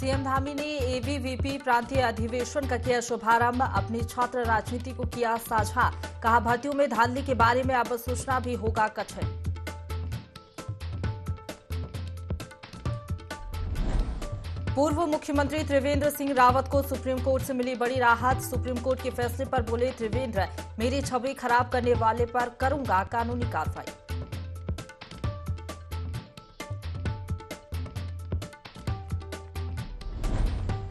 CM Dhami ने ABVP प्रांतीय अधिवेशन का किया शुभारंभ। अपनी छात्र राजनीति को किया साझा। कहा, भर्तियों में धांधली के बारे में अब सोचना भी होगा कठिन। पूर्व मुख्यमंत्री त्रिवेंद्र सिंह रावत को सुप्रीम कोर्ट से मिली बड़ी राहत। सुप्रीम कोर्ट के फैसले पर बोले त्रिवेंद्र, मेरी छवि खराब करने वाले पर करूंगा कानूनी कार्रवाई।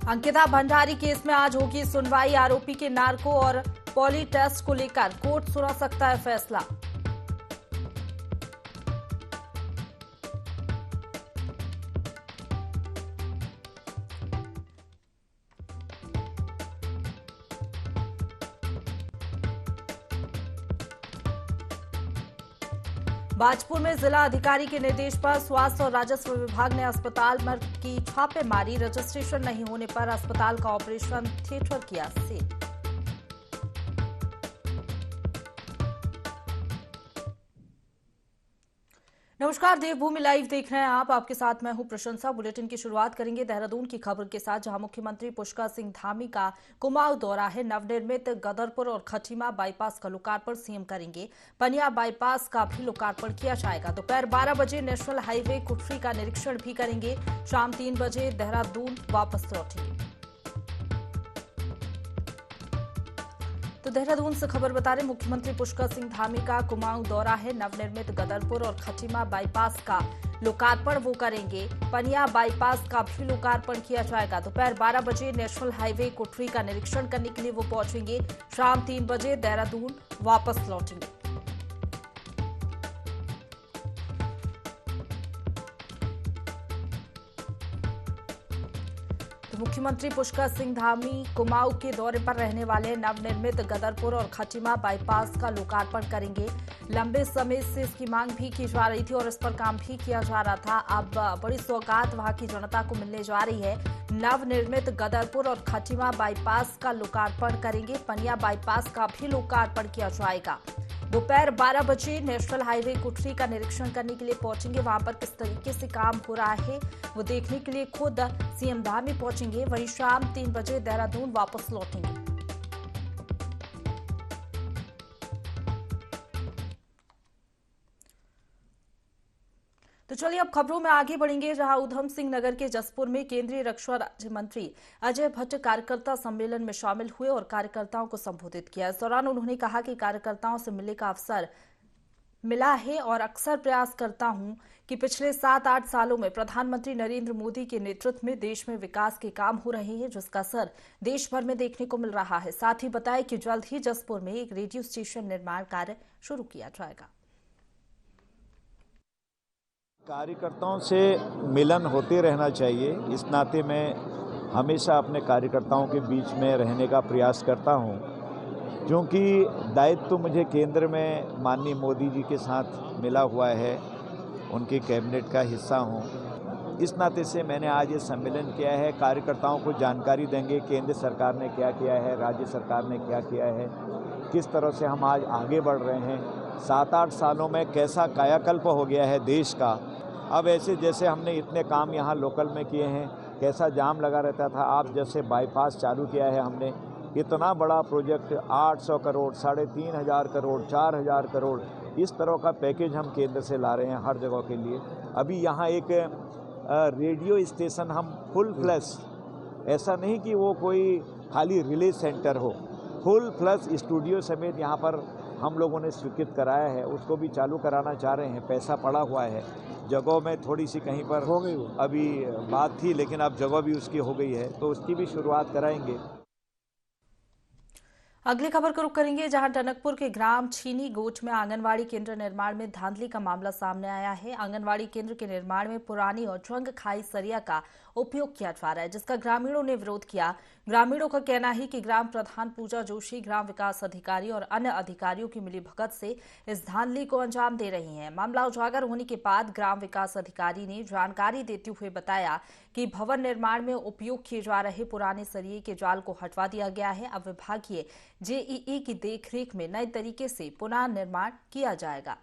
अंकिता भंडारी केस में आज होगी सुनवाई। आरोपी के नार्को और पॉली टेस्ट को लेकर कोर्ट सुना सकता है फैसला। बाजपुर में जिला अधिकारी के निर्देश पर स्वास्थ्य और राजस्व विभाग ने अस्पताल में की छापेमारी। रजिस्ट्रेशन नहीं होने पर अस्पताल का ऑपरेशन थिएटर किया सील। नमस्कार, देवभूमि लाइव देख रहे हैं आप। आपके साथ मैं हूं प्रशंसा। बुलेटिन की शुरुआत करेंगे देहरादून की खबर के साथ, जहां मुख्यमंत्री पुष्कर सिंह धामी का कुमाऊं दौरा है। नवनिर्मित गदरपुर और खटीमा बाईपास का लोकार्पण सीएम करेंगे। पनिया बाईपास का भी लोकार्पण किया जाएगा। दोपहर 12 बजे नेशनल हाईवे कुठरी का निरीक्षण भी करेंगे। शाम 3 बजे देहरादून वापस लौटेंगे। तो देहरादून से खबर बता रहे मुख्यमंत्री पुष्कर सिंह धामी का कुमाऊं दौरा है। नवनिर्मित गदरपुर और खटीमा बाईपास का लोकार्पण वो करेंगे। पनिया बाईपास का भी लोकार्पण किया जाएगा। दोपहर 12 बजे नेशनल हाईवे कुठरी का निरीक्षण करने के लिए वो पहुंचेंगे। शाम 3 बजे देहरादून वापस लौटेंगे। मुख्यमंत्री पुष्कर सिंह धामी कुमाऊं के दौरे पर रहने वाले नवनिर्मित गदरपुर और खटीमा बाईपास का लोकार्पण करेंगे। लंबे समय से इसकी मांग भी की जा रही थी और इस पर काम भी किया जा रहा था। अब बड़ी सौगात वहां की जनता को मिलने जा रही है। नवनिर्मित गदरपुर और खटीमा बाईपास का लोकार्पण करेंगे। पनिया बाईपास का भी लोकार्पण किया जाएगा। दोपहर 12 बजे नेशनल हाईवे कुठरी का निरीक्षण करने के लिए पहुंचेंगे। वहां पर किस तरीके से काम हो रहा है वो देखने के लिए खुद सीएम धामी पहुंचेंगे। वहीं शाम 3 बजे देहरादून वापस लौटेंगे। तो चलिए अब खबरों में आगे बढ़ेंगे, जहां उधम सिंह नगर के जसपुर में केंद्रीय रक्षा राज्य मंत्री अजय भट्ट कार्यकर्ता सम्मेलन में शामिल हुए और कार्यकर्ताओं को संबोधित किया। इस दौरान उन्होंने कहा कि कार्यकर्ताओं से मिलने का अवसर मिला है और अक्सर प्रयास करता हूं कि पिछले 7-8 सालों में प्रधानमंत्री नरेंद्र मोदी के नेतृत्व में देश में विकास के काम हो रहे हैं, जिसका असर देश भर में देखने को मिल रहा है। साथ ही बताया कि जल्द ही जसपुर में एक रेडियो स्टेशन निर्माण कार्य शुरू किया जाएगा। कार्यकर्ताओं से मिलन होते रहना चाहिए। इस नाते मैं हमेशा अपने कार्यकर्ताओं के बीच में रहने का प्रयास करता हूं, क्योंकि दायित्व मुझे केंद्र में माननीय मोदी जी के साथ मिला हुआ है, उनकी कैबिनेट का हिस्सा हूं। इस नाते से मैंने आज ये सम्मेलन किया है। कार्यकर्ताओं को जानकारी देंगे केंद्र सरकार ने क्या किया है, राज्य सरकार ने क्या किया है, किस तरह से हम आज आगे बढ़ रहे हैं। 7-8 सालों में कैसा कायाकल्प हो गया है देश का। अब ऐसे जैसे हमने इतने काम यहाँ लोकल में किए हैं, कैसा जाम लगा रहता था, आप जैसे बाईपास चालू किया है हमने, इतना बड़ा प्रोजेक्ट 800 करोड़, 3,500 करोड़, 4,000 करोड़, इस तरह का पैकेज हम केंद्र से ला रहे हैं हर जगह के लिए। अभी यहाँ एक रेडियो स्टेशन हम फुल फ्लैश, ऐसा नहीं कि वो कोई खाली रिले सेंटर हो, फुल फ्लैश स्टूडियो समेत यहाँ पर हम लोगों ने स्वीकृत कराया है, उसको भी चालू कराना चाह रहे हैं। पैसा पड़ा हुआ है, जगह में थोड़ी सी कहीं पर हो गई अभी बात थी, लेकिन अब जगह भी उसकी हो गई है, तो उसकी भी शुरुआत कराएंगे। अगली खबर को रुख करेंगे, जहां टनकपुर के ग्राम छीनी गोट में आंगनवाड़ी केंद्र निर्माण में धांधली का मामला सामने आया है। आंगनवाड़ी केंद्र के निर्माण में पुरानी और जंग खाई सरिया का उपयोग किया जा रहा है, जिसका ग्रामीणों ने विरोध किया। ग्रामीणों का कहना है कि ग्राम प्रधान पूजा जोशी ग्राम विकास अधिकारी और अन्य अधिकारियों की मिलीभगत से इस धांधली को अंजाम दे रही हैं। मामला उजागर होने के बाद ग्राम विकास अधिकारी ने जानकारी देते हुए बताया कि भवन निर्माण में उपयोग किए जा रहे पुराने सरिये के जाल को हटवा दिया गया है। अब विभागीय जेईई की देखरेख में नए तरीके से पुनः निर्माण किया जाएगा।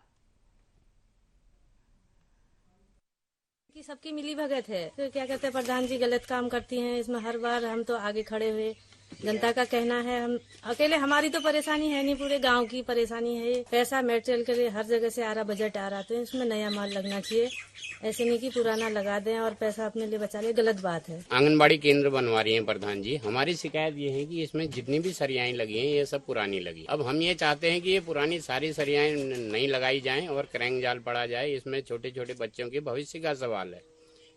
कि सबकी मिली भगत है। तो क्या कहते हैं, प्रधान जी गलत काम करती हैं इसमें, हर बार हम तो आगे खड़े हुए। जनता का कहना है, हम अकेले, हमारी तो परेशानी है नहीं, पूरे गांव की परेशानी है। पैसा मेटेरियल के लिए हर जगह से आ रहा, बजट आ रहा, तो इसमें नया माल लगना चाहिए। ऐसे नहीं कि पुराना लगा दें और पैसा अपने लिए बचा ले, गलत बात है। आंगनबाड़ी केंद्र बनवा रही हैं प्रधान जी। हमारी शिकायत ये है कि इसमें जितनी भी सरियाएं लगी हैं ये सब पुरानी लगी। अब हम ये चाहते हैं कि ये पुरानी सारी सरियाएं नहीं लगाई जाएं और क्रैंक जाल पड़ा जाए। इसमें छोटे छोटे बच्चों के भविष्य का सवाल है।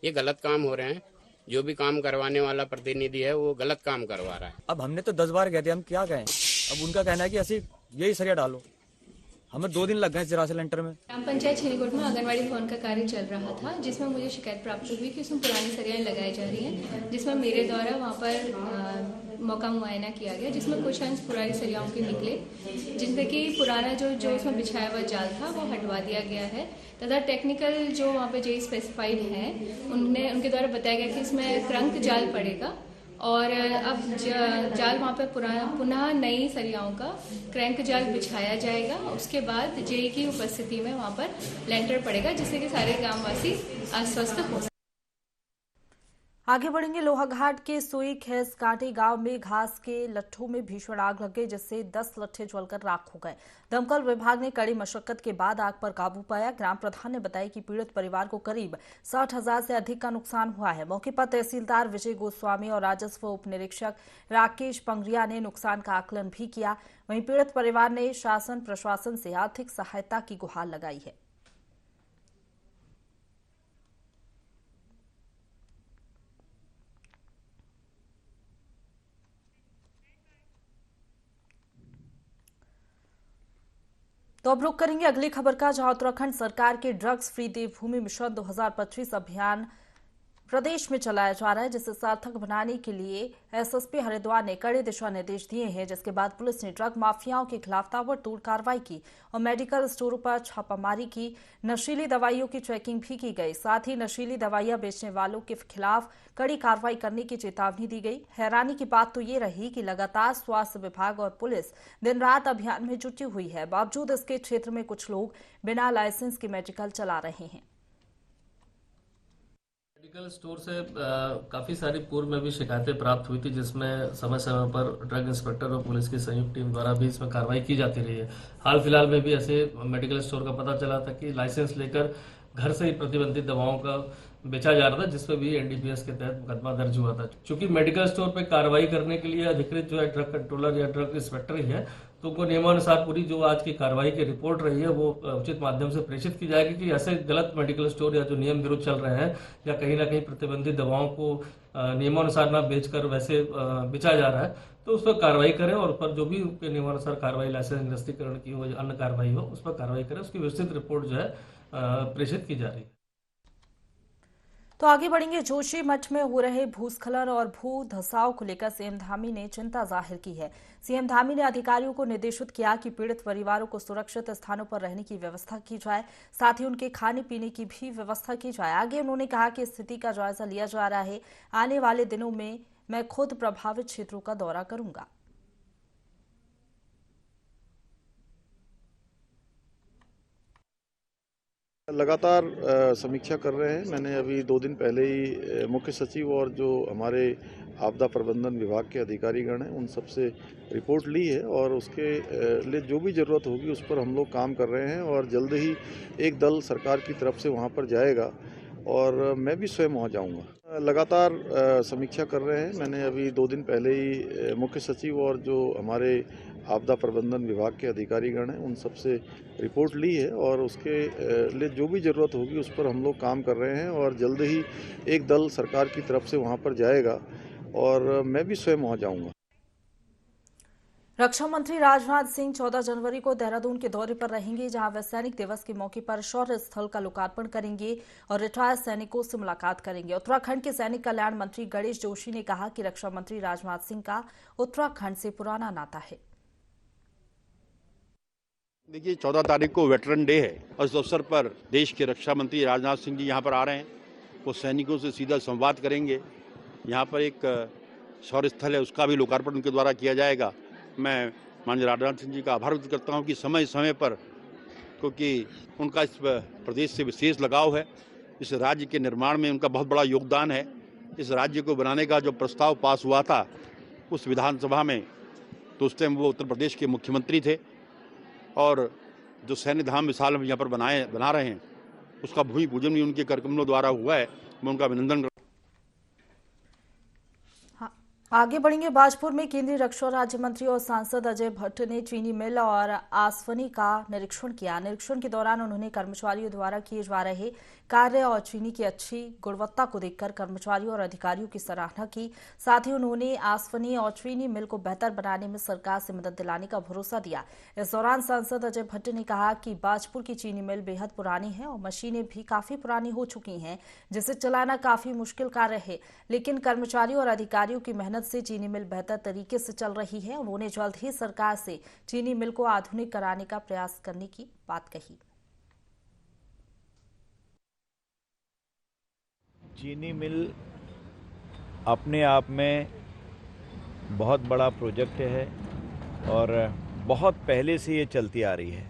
ये गलत काम हो रहे हैं। जो भी काम करवाने वाला प्रतिनिधि है वो गलत काम करवा रहा है। अब हमने तो 10 बार कहते, हम क्या कहें। अब उनका कहना है कि ऐसे यही सरिया डालो। हमें 2 दिन लग गए जरा सेंटर में। ग्राम पंचायत छेनीकोट में आंगनबाड़ी भवन का कार्य चल रहा था, जिसमें मुझे शिकायत प्राप्त हुई कि उसमें पुरानी सरियाएं लगाई जा रही हैं, जिसमें मेरे द्वारा वहां पर मौका मुआयना किया गया, जिसमें कुछ अंश पुरानी सरियाओं के निकले, जिनसे कि पुराना जो उसमें बिछाया हुआ जाल था वो हटवा दिया गया है, तथा टेक्निकल जो वहाँ पे जो स्पेसिफाइड है उनके द्वारा बताया गया कि इसमें क्रंक जाल पड़ेगा और अब जाल वहाँ पे पुनः नई सरियाओं का क्रैंक जाल बिछाया जाएगा। उसके बाद जेई की उपस्थिति में वहाँ पर लेंटर पड़ेगा, जिससे कि सारे ग्रामवासी आश्वस्त हो। आगे बढ़ेंगे। लोहाघाट के सुई खेस कांटे गांव में घास के लट्ठों में भीषण आग लग गई, जिससे 10 लट्ठे जलकर राख हो गए। दमकल विभाग ने कड़ी मशक्कत के बाद आग पर काबू पाया। ग्राम प्रधान ने बताया कि पीड़ित परिवार को करीब 60,000 से अधिक का नुकसान हुआ है। मौके पर तहसीलदार विजय गोस्वामी और राजस्व उप निरीक्षक राकेश पंगरिया ने नुकसान का आकलन भी किया। वहीं पीड़ित परिवार ने शासन प्रशासन से आर्थिक सहायता की गुहार लगाई है। तो अब रुक करेंगे अगली खबर का, जहां उत्तराखंड सरकार के ड्रग्स फ्री देवभूमि मिशन 2025 अभियान प्रदेश में चलाया जा रहा है, जिसे सार्थक बनाने के लिए एसएसपी हरिद्वार ने कड़े दिशा निर्देश दिए हैं। जिसके बाद पुलिस ने ड्रग माफियाओं के खिलाफ ताबड़तोड़ कार्रवाई की और मेडिकल स्टोरों पर छापामारी की। नशीली दवाइयों की चेकिंग भी की गई। साथ ही नशीली दवाइयां बेचने वालों के खिलाफ कड़ी कार्रवाई करने की चेतावनी दी गई। हैरानी की बात तो ये रही कि लगातार स्वास्थ्य विभाग और पुलिस दिन रात अभियान में जुटी हुई है, बावजूद इसके क्षेत्र में कुछ लोग बिना लाइसेंस के मेडिकल चला रहे हैं। मेडिकल स्टोर से काफ़ी सारी पूर्व में भी शिकायतें प्राप्त हुई थी, जिसमें समय समय पर ड्रग इंस्पेक्टर और पुलिस की संयुक्त टीम द्वारा भी इसमें कार्रवाई की जाती रही है। हाल फिलहाल में भी ऐसे मेडिकल स्टोर का पता चला था कि लाइसेंस लेकर घर से ही प्रतिबंधित दवाओं का बेचा जा रहा था, जिसपे भी एनडीपीएस के तहत मुकदमा दर्ज हुआ था। चूंकि मेडिकल स्टोर पर कार्रवाई करने के लिए अधिकृत जो है ड्रग कंट्रोलर या ड्रग इंस्पेक्टर ही है, तो उनको नियमानुसार पूरी जो आज की कार्रवाई की रिपोर्ट रही है वो उचित माध्यम से प्रेषित की जाएगी कि ऐसे गलत मेडिकल स्टोर या जो नियम विरुद्ध चल रहे हैं या कहीं ना कहीं प्रतिबंधित दवाओं को नियमानुसार ना बेचकर वैसे बेचा जा रहा है, तो उस पर कार्रवाई करें और उस पर जो भी उनके नियमानुसार कार्रवाई, लाइसेंस निरस्तीकरण की हो या अन्य कार्रवाई हो, उस पर कार्रवाई करें। उसकी विस्तृत रिपोर्ट जो है प्रेषित की जा रही है। तो आगे बढ़ेंगे। जोशी मठ में हो रहे भूस्खलन और भू धसाव को लेकर सीएम धामी ने चिंता जाहिर की है। सीएम धामी ने अधिकारियों को निर्देशित किया कि पीड़ित परिवारों को सुरक्षित स्थानों पर रहने की व्यवस्था की जाए, साथ ही उनके खाने पीने की भी व्यवस्था की जाए। आगे उन्होंने कहा कि स्थिति का जायजा लिया जा रहा है। आने वाले दिनों में मैं खुद प्रभावित क्षेत्रों का दौरा करूंगा। लगातार समीक्षा कर रहे हैं। मैंने अभी 2 दिन पहले ही मुख्य सचिव और जो हमारे आपदा प्रबंधन विभाग के अधिकारीगण हैं उन सब से रिपोर्ट ली है और उसके लिए जो भी ज़रूरत होगी उस पर हम लोग काम कर रहे हैं और जल्द ही एक दल सरकार की तरफ से वहां पर जाएगा और मैं भी स्वयं वहां जाऊंगा। लगातार समीक्षा कर रहे हैं। मैंने अभी 2 दिन पहले ही मुख्य सचिव और जो हमारे आपदा प्रबंधन विभाग के अधिकारीगण हैं उन सब से रिपोर्ट ली है और उसके लिए जो भी ज़रूरत होगी उस पर हम लोग काम कर रहे हैं और जल्द ही एक दल सरकार की तरफ से वहां पर जाएगा और मैं भी स्वयं वहां जाऊंगा। रक्षा मंत्री राजनाथ सिंह 14 जनवरी को देहरादून के दौरे पर रहेंगे, जहां वे सैनिक दिवस के मौके पर शौर्य स्थल का लोकार्पण करेंगे और रिटायर्ड सैनिकों से मुलाकात करेंगे। उत्तराखंड के सैनिक कल्याण मंत्री गणेश जोशी ने कहा कि रक्षा मंत्री राजनाथ सिंह का उत्तराखंड से पुराना नाता है। देखिए 14 तारीख को वेटरन डे है और इस अवसर पर देश के रक्षा मंत्री राजनाथ सिंह जी यहाँ पर आ रहे हैं। वो सैनिकों से सीधा संवाद करेंगे। यहाँ पर एक शौर्य स्थल है, उसका भी लोकार्पण उनके द्वारा किया जाएगा। मैं माननीय राजनाथ सिंह जी का आभार व्यक्त करता हूँ कि समय समय पर, क्योंकि उनका इस प्रदेश से विशेष लगाव है इस राज्य के निर्माण में उनका बहुत बड़ा योगदान है। इस राज्य को बनाने का जो प्रस्ताव पास हुआ था उस विधानसभा में, तो उस टाइम वो उत्तर प्रदेश के मुख्यमंत्री थे, और जो सैन्य धाम विशाल में यहाँ पर बना रहे हैं उसका भूमि पूजन भी उनके करकमलों द्वारा हुआ है। मैं उनका अभिनंदन। आगे बढ़ेंगे। बाजपुर में केंद्रीय रक्षा राज्य मंत्री और सांसद अजय भट्ट ने चीनी मिल और आसवनी का निरीक्षण किया। निरीक्षण के दौरान उन्होंने कर्मचारियों द्वारा किए जा रहे कार्य और चीनी की अच्छी गुणवत्ता को देखकर कर्मचारियों और अधिकारियों की सराहना की। साथ ही उन्होंने आसवनी और चीनी मिल को बेहतर बनाने में सरकार से मदद दिलाने का भरोसा दिया। इस दौरान सांसद अजय भट्ट ने कहा कि बाजपुर की चीनी मिल बेहद पुरानी है और मशीनें भी काफी पुरानी हो चुकी हैं, जिसे चलाना काफी मुश्किल कार्य है, लेकिन कर्मचारियों और अधिकारियों की मेहनत से चीनी मिल बेहतर तरीके से चल रही है। उन्होंने जल्द ही सरकार से चीनी मिल को आधुनिक कराने का प्रयास करने की बात कही। चीनी मिल अपने आप में बहुत बड़ा प्रोजेक्ट है और बहुत पहले से ये चलती आ रही है।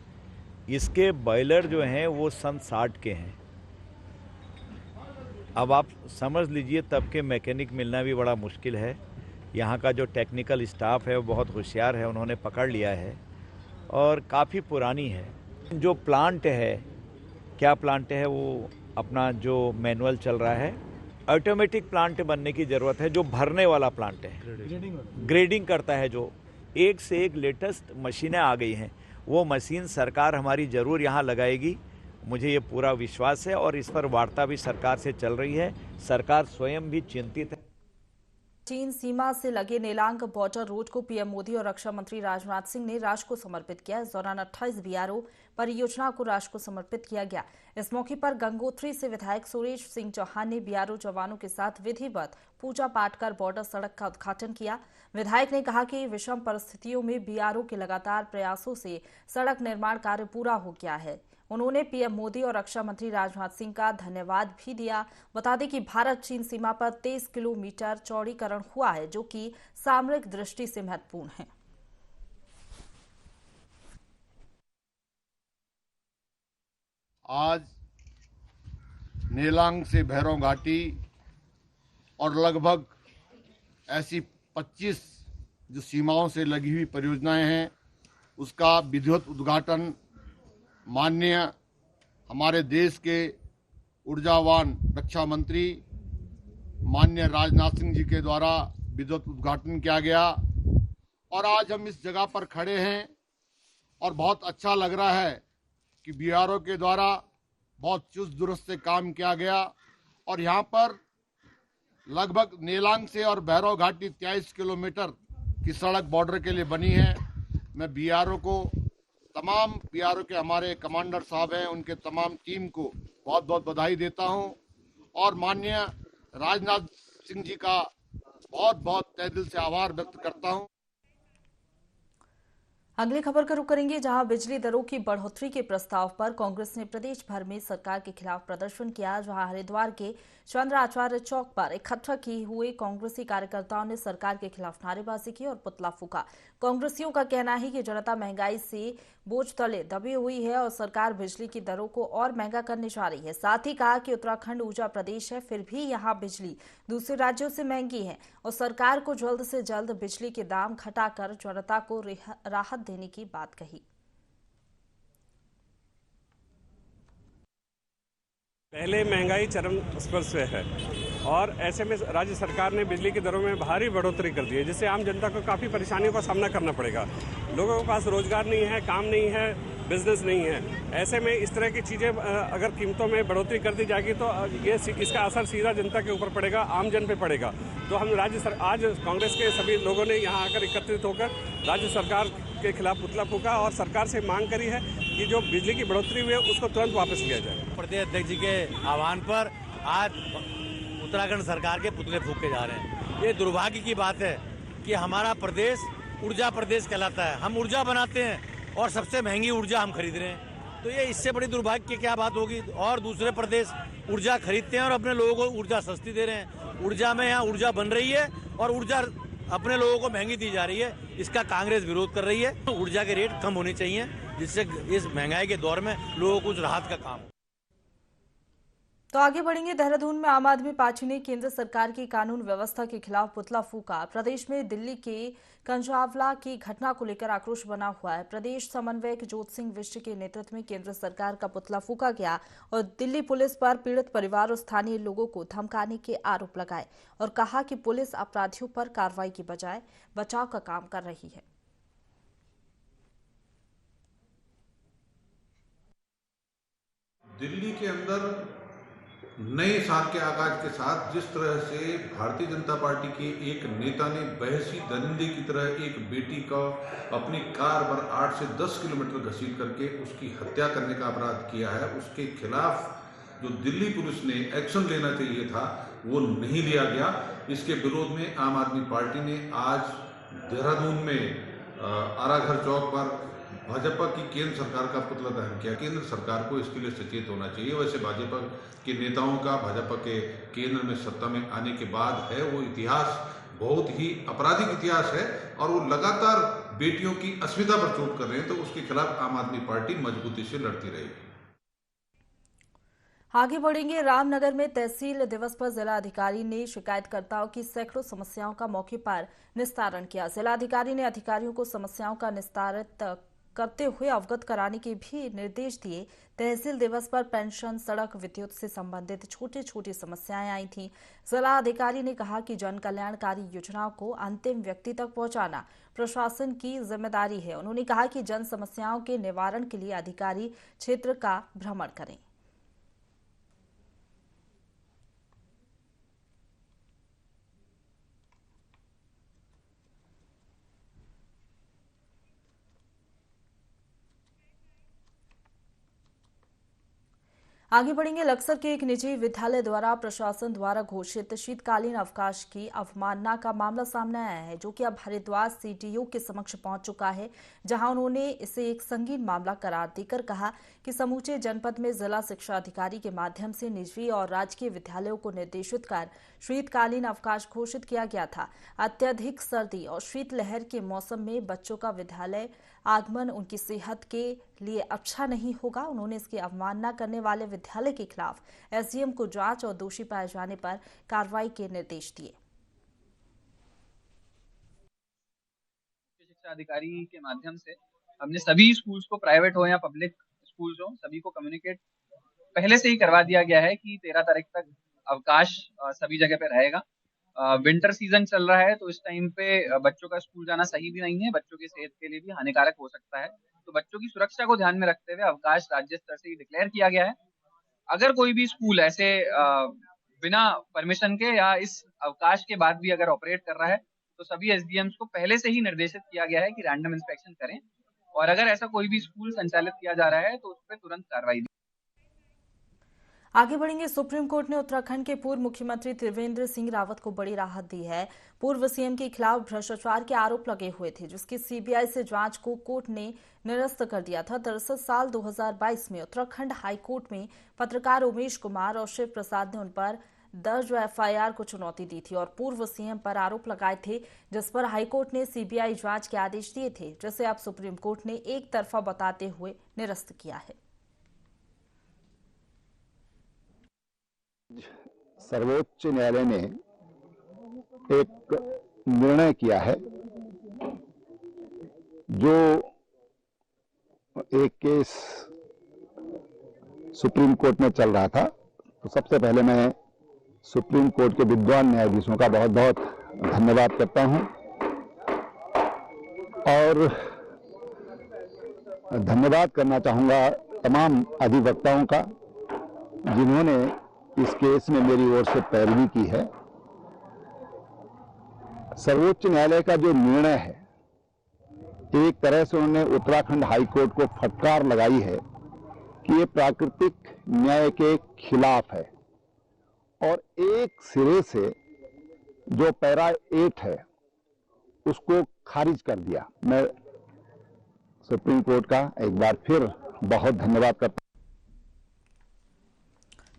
इसके बॉयलर जो हैं वो सन 60 के हैं। अब आप समझ लीजिए तब के मैकेनिक मिलना भी बड़ा मुश्किल है। यहाँ का जो टेक्निकल स्टाफ है वो बहुत होशियार है, उन्होंने पकड़ लिया है और काफ़ी पुरानी है। जो प्लांट है, क्या प्लांट है, वो अपना जो मैनुअल चल रहा है, ऑटोमेटिक प्लांट बनने की ज़रूरत है। जो भरने वाला प्लांट है, ग्रेडिंग करता है, जो एक से एक लेटेस्ट मशीनें आ गई हैं, वो मशीन सरकार हमारी ज़रूर यहाँ लगाएगी। मुझे ये पूरा विश्वास है और इस पर वार्ता भी सरकार से चल रही है। सरकार स्वयं भी चिंतित है। चीन सीमा से लगे नेलांग बॉर्डर रोड को पीएम मोदी और रक्षा मंत्री राजनाथ सिंह ने राष्ट्र को समर्पित किया। इस दौरान 28 बीआरओ परियोजना को राष्ट्र को समर्पित किया गया। इस मौके पर गंगोत्री से विधायक सुरेश सिंह चौहान ने बीआरओ जवानों के साथ विधिवत पूजा पाठ कर बॉर्डर सड़क का उद्घाटन किया। विधायक ने कहा कि विषम परिस्थितियों में बीआरओ के लगातार प्रयासों से सड़क निर्माण कार्य पूरा हो गया है। उन्होंने पीएम मोदी और रक्षा मंत्री राजनाथ सिंह का धन्यवाद भी दिया। बता दें कि भारत चीन सीमा पर 23 किलोमीटर चौड़ीकरण हुआ है, जो कि सामरिक दृष्टि से महत्वपूर्ण है। आज नेलांग से भैरव घाटी और लगभग ऐसी 25 जो सीमाओं से लगी हुई परियोजनाएं हैं, उसका विधिवत उद्घाटन माननीय हमारे देश के ऊर्जावान रक्षा मंत्री माननीय राजनाथ सिंह जी के द्वारा विधिवत उद्घाटन किया गया। और आज हम इस जगह पर खड़े हैं और बहुत अच्छा लग रहा है कि बीआरओ के द्वारा बहुत चुस्त दुरुस्त से काम किया गया और यहाँ पर लगभग नेलांग से और भैरव घाटी 23 किलोमीटर की सड़क बॉर्डर के लिए बनी है। मैं बीआरओ को, तमाम बीआरओ के हमारे कमांडर साहब हैं, उनके तमाम टीम को बहुत बहुत बधाई देता हूं और माननीय राजनाथ सिंह जी का बहुत बहुत तहे दिल से आभार व्यक्त करता हूं। अगली खबर का रुख करेंगे, जहां बिजली दरों की बढ़ोतरी के प्रस्ताव पर कांग्रेस ने प्रदेश भर में सरकार के खिलाफ प्रदर्शन किया। जहां हरिद्वार के चंद्र आचार्य चौक पर इकट्ठा किए हुए कांग्रेसी कार्यकर्ताओं ने सरकार के खिलाफ नारेबाजी की और पुतला फूका। कांग्रेसियों का कहना है कि जनता महंगाई से बोझ तले दबी हुई है और सरकार बिजली की दरों को और महंगा करने जा रही है। साथ ही कहा कि उत्तराखंड ऊर्जा प्रदेश है, फिर भी यहाँ बिजली दूसरे राज्यों से महंगी है और सरकार को जल्द से जल्द बिजली के दाम घटाकर जनता को राहत देने की बात कही। पहले महंगाई चरम स्पर्श पे है और ऐसे में राज्य सरकार ने बिजली की दरों में भारी बढ़ोतरी कर दी है, जिससे आम जनता को काफ़ी परेशानियों का सामना करना पड़ेगा। लोगों के पास रोजगार नहीं है, काम नहीं है, बिजनेस नहीं है। ऐसे में इस तरह की चीज़ें अगर कीमतों में बढ़ोतरी कर दी जाएगी तो ये इसका असर सीधा जनता के ऊपर पड़ेगा, आम जन पे पड़ेगा। तो हम आज कांग्रेस के सभी लोगों ने यहाँ आकर एकत्रित होकर राज्य सरकार के खिलाफ पुतला फूका और सरकार से मांग करी है कि जो बिजली की बढ़ोतरी हुई है उसको तुरंत वापस लिया जाए। प्रदेश अध्यक्ष जी के आह्वान पर आज उत्तराखंड सरकार के पुतले फूके जा रहे हैं। ये दुर्भाग्य की बात है कि हमारा प्रदेश ऊर्जा प्रदेश कहलाता है। हम ऊर्जा बनाते हैं और सबसे महंगी ऊर्जा हम खरीद रहे हैं, तो ये इससे बड़ी दुर्भाग्य की क्या बात होगी। और दूसरे प्रदेश ऊर्जा खरीदते हैं और अपने लोगों को ऊर्जा सस्ती दे रहे हैं। ऊर्जा में यहाँ ऊर्जा बन रही है और ऊर्जा अपने लोगों को महंगी दी जा रही है। इसका कांग्रेस विरोध कर रही है। तो ऊर्जा के रेट कम होने चाहिए, जिससे इस महंगाई के दौर में लोगों को कुछ राहत का काम हो। तो आगे बढ़ेंगे। देहरादून में आम आदमी पार्टी ने केंद्र सरकार की कानून व्यवस्था के खिलाफ पुतला फूंका। प्रदेश में दिल्ली के कंजावला की घटना को लेकर आक्रोश बना हुआ है। प्रदेश समन्वयक ज्योत सिंह विष्ट के नेतृत्व में केंद्र सरकार का पुतला फूंका गया और दिल्ली पुलिस पर पीड़ित परिवार और स्थानीय लोगों को धमकाने के आरोप लगाए और कहा कि पुलिस अपराधियों पर कार्रवाई की बजाय बचाव का काम कर रही है। दिल्ली के अंदर नए साल के आगाज के साथ जिस तरह से भारतीय जनता पार्टी के एक नेता ने बहसी दरिंदे की तरह एक बेटी का अपनी कार पर 8 से 10 किलोमीटर घसीट करके उसकी हत्या करने का अपराध किया है, उसके खिलाफ जो दिल्ली पुलिस ने एक्शन लेना चाहिए था वो नहीं लिया गया। इसके विरोध में आम आदमी पार्टी ने आज देहरादून में आराघर चौक पर भाजपा की केंद्र सरकार का पुतला दहन किया। केंद्र सरकार को इसके लिए सचेत होना चाहिए। वैसे भाजपा के नेताओं का भाजपा के केंद्र में सत्ता में आने के बाद है वो इतिहास बहुत ही आपराधिक इतिहास है और वो लगातार बेटियों की अस्मिता पर चोट कर रहे हैं, तो उसके खिलाफ आम आदमी पार्टी मजबूती से लड़ती रहेगी। आगे बढ़ेंगे। रामनगर में तहसील दिवस पर जिला अधिकारी ने शिकायतकर्ताओं की सैकड़ों समस्याओं का मौके पर निस्तारण किया। जिला अधिकारी ने अधिकारियों को समस्याओं का निस्तारित करते हुए अवगत कराने के भी निर्देश दिए। तहसील दिवस पर पेंशन, सड़क, विद्युत से संबंधित छोटी छोटी समस्याएं आई थीं। जिला अधिकारी ने कहा कि जन कल्याणकारी योजनाओं को अंतिम व्यक्ति तक पहुंचाना प्रशासन की जिम्मेदारी है। उन्होंने कहा कि जन समस्याओं के निवारण के लिए अधिकारी क्षेत्र का भ्रमण करें। आगे बढ़ेंगे। लक्सर के एक निजी विद्यालय द्वारा प्रशासन द्वारा घोषित शीतकालीन अवकाश की अवमानना का मामला सामने आया है, जो कि अब हरिद्वार सीडीओ के समक्ष पहुंच चुका है, जहां उन्होंने इसे एक संगीन मामला करार देकर कहा कि समूचे जनपद में जिला शिक्षा अधिकारी के माध्यम से निजी और राजकीय विद्यालयों को निर्देशित कर शीतकालीन अवकाश घोषित किया गया था। अत्यधिक सर्दी और शीतलहर के मौसम में बच्चों का विद्यालय आगमन उनकी सेहत के लिए अच्छा नहीं होगा। उन्होंने इसकी अवमानना करने वाले विद्यालय के खिलाफ एसडीएम को जांच और दोषी पाए जाने पर कार्रवाई के निर्देश दिए। शिक्षा अधिकारी के माध्यम से हमने सभी स्कूल्स को, प्राइवेट हो या पब्लिक स्कूल्स हो, सभी को कम्युनिकेट पहले से ही करवा दिया गया है कि 13 तारीख तक अवकाश सभी जगह पे रहेगा। विंटर सीजन चल रहा है, तो इस टाइम पे बच्चों का स्कूल जाना सही भी नहीं है, बच्चों की सेहत के लिए भी हानिकारक हो सकता है। तो बच्चों की सुरक्षा को ध्यान में रखते हुए अवकाश राज्य स्तर से ही डिक्लेयर किया गया है। अगर कोई भी स्कूल ऐसे बिना परमिशन के या इस अवकाश के बाद भी अगर ऑपरेट कर रहा है, तो सभी एसडीएम्स को पहले से ही निर्देशित किया गया है कि रैंडम इंस्पेक्शन करें और अगर ऐसा कोई भी स्कूल संचालित किया जा रहा है तो उस पर तुरंत कार्रवाई। आगे बढ़ेंगे। सुप्रीम कोर्ट ने उत्तराखंड के पूर्व मुख्यमंत्री त्रिवेंद्र सिंह रावत को बड़ी राहत दी है। पूर्व सीएम के खिलाफ भ्रष्टाचार के आरोप लगे हुए थे, जिसकी सीबीआई से जांच को कोर्ट ने निरस्त कर दिया था। दरअसल साल 2022 में उत्तराखंड हाईकोर्ट में पत्रकार उमेश कुमार और शिव प्रसाद ने उन पर दर्ज एफआईआर को चुनौती दी थी और पूर्व सीएम पर आरोप लगाए थे, जिस पर हाईकोर्ट ने सीबीआई जांच के आदेश दिए थे, जिसे अब सुप्रीम कोर्ट ने एक तरफा बताते हुए निरस्त किया है। सर्वोच्च न्यायालय ने एक निर्णय किया है, जो एक केस सुप्रीम कोर्ट में चल रहा था। तो सबसे पहले मैं सुप्रीम कोर्ट के विद्वान न्यायाधीशों का बहुत बहुत धन्यवाद करता हूं और धन्यवाद करना चाहूंगा तमाम अधिवक्ताओं का, जिन्होंने इस केस में मेरी ओर से पैरवी की है। सर्वोच्च न्यायालय का जो निर्णय है, एक तरह से उन्होंने उत्तराखंड हाईकोर्ट को फटकार लगाई है कि ये प्राकृतिक न्याय के खिलाफ है और एक सिरे से जो पैरा 8 है उसको खारिज कर दिया। मैं सुप्रीम कोर्ट का एक बार फिर बहुत धन्यवाद करता हूं।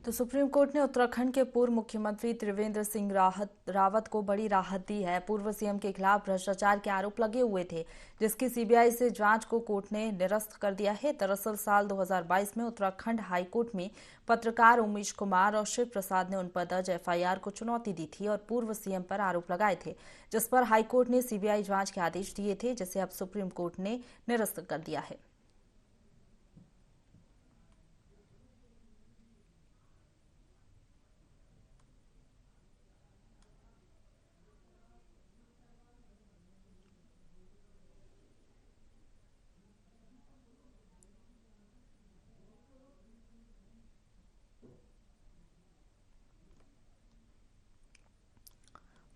तो सुप्रीम कोर्ट ने उत्तराखंड के पूर्व मुख्यमंत्री त्रिवेंद्र सिंह रावत को बड़ी राहत दी है। पूर्व सीएम के खिलाफ भ्रष्टाचार के आरोप लगे हुए थे, जिसकी सीबीआई से जांच को कोर्ट ने निरस्त कर दिया है। दरअसल साल 2022 में उत्तराखंड हाईकोर्ट में पत्रकार उमेश कुमार और शिव प्रसाद ने उन पर दर्ज एफआईआर को चुनौती दी थी और पूर्व सीएम पर आरोप लगाए थे, जिस पर हाईकोर्ट ने सीबीआई जांच के आदेश दिए थे, जिसे अब सुप्रीम कोर्ट ने निरस्त कर दिया है।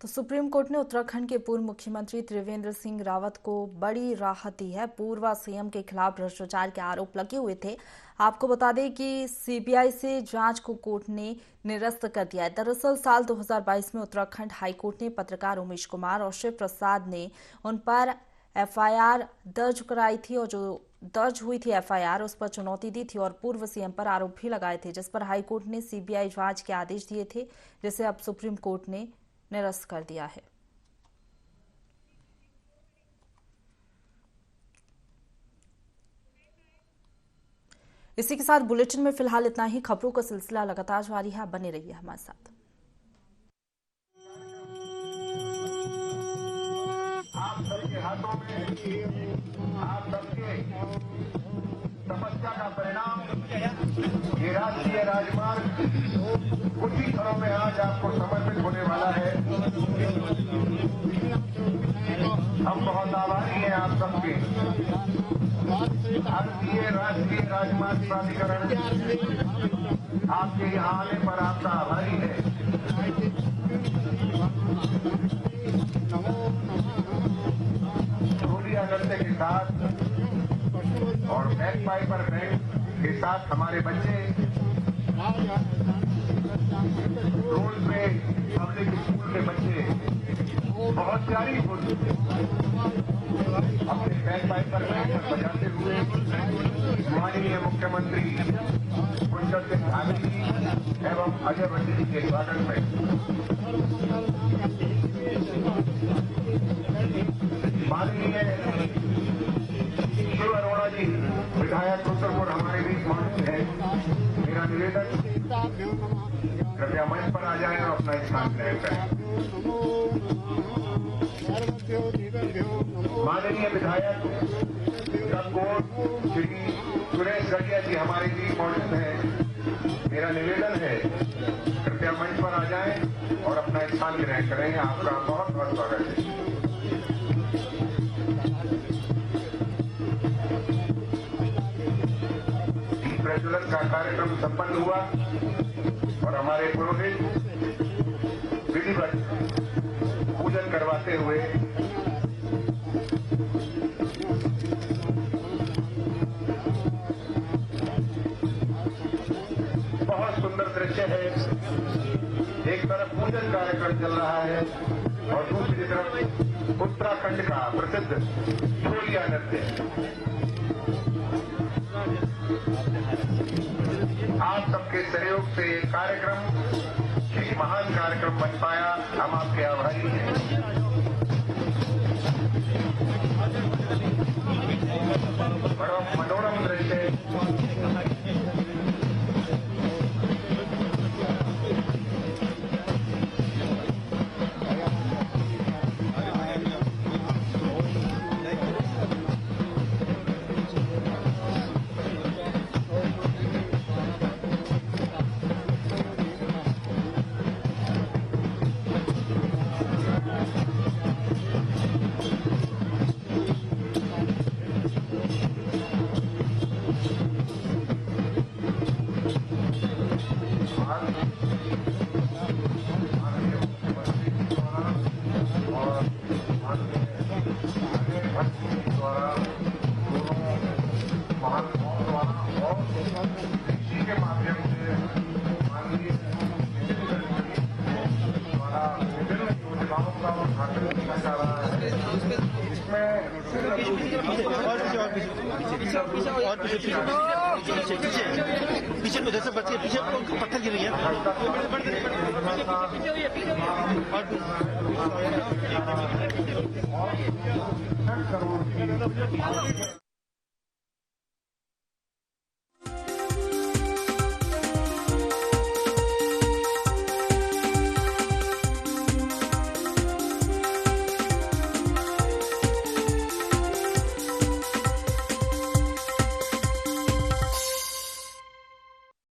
तो सुप्रीम कोर्ट ने उत्तराखंड के पूर्व मुख्यमंत्री त्रिवेंद्र सिंह रावत को बड़ी राहत दी है। पूर्व सीएम के खिलाफ भ्रष्टाचार के आरोप लगे हुए थे। आपको बता दें कि सीबीआई से जांच को कोर्ट ने निरस्त कर दिया है। दरअसल साल 2022 में उत्तराखंड हाईकोर्ट ने पत्रकार उमेश कुमार और शिव प्रसाद ने उन पर एफआईआर दर्ज कराई थी और जो दर्ज हुई थी एफआईआर उस पर चुनौती दी थी और पूर्व सीएम पर आरोप भी लगाए थे, जिस पर हाईकोर्ट ने सीबीआई जांच के आदेश दिए थे, जिसे अब सुप्रीम कोर्ट ने निरस्त कर दिया है। इसी के साथ बुलेटिन में फिलहाल इतना ही। खबरों का सिलसिला लगातार जारी है, बने रहिए हमारे साथ। आप सबके हाथों में आप सबके तपस्या का परिणाम ये राष्ट्रीय राजमार्ग कुछ ही क्षणों में आज आपको समर्पित होने वाला है। हम बहुत आभारी हैं आप सबके। भारतीय राष्ट्रीय राजमार्ग प्राधिकरण आपके यहाँ आने पर आपका आभारी है। ढोलिया नृत्य के साथ और बैक पाइपर बैंड के साथ हमारे बच्चे रोड पे पब्लिक स्कूल के बच्चे बहुत प्यारी धुन अपने बैक पाइपर बैंड पर बजाते हुए माननीय मुख्यमंत्री पुष्कर सिंह धामी जी एवं अजय बंटी जी के स्वागत में माननीय शिव अरोड़ा जी विधायक रुद्रपुर हमारे बीच मौजूद है। मेरा निवेदन कृपया मंच पर आ जाए और अपना स्थान ग्रहण करें। माननीय विधायक श्री सुरेश गढ़िया जी हमारे बीच मौजूद है। मेरा निवेदन है कृपया मंच पर आ जाए और अपना स्थान ग्रहण करें। आपका बहुत बहुत स्वागत है। प्रज्वलन का कार्यक्रम संपन्न हुआ और हमारे पुरोहित विधिवत पूजन करवाते हुए बहुत सुंदर दृश्य है। एक तरफ पूजन कार्यक्रम चल रहा है और दूसरी तरफ उत्तराखंड का प्रसिद्ध ढोलिया नृत्य। आप सबके सहयोग से कार्यक्रम एक महान कार्यक्रम बन पाया। हम आपके आभारी हैं। बड़ा मनोरम दृश्य और पीछे उधर से बच्चे पीछे पत्थर गिर गया।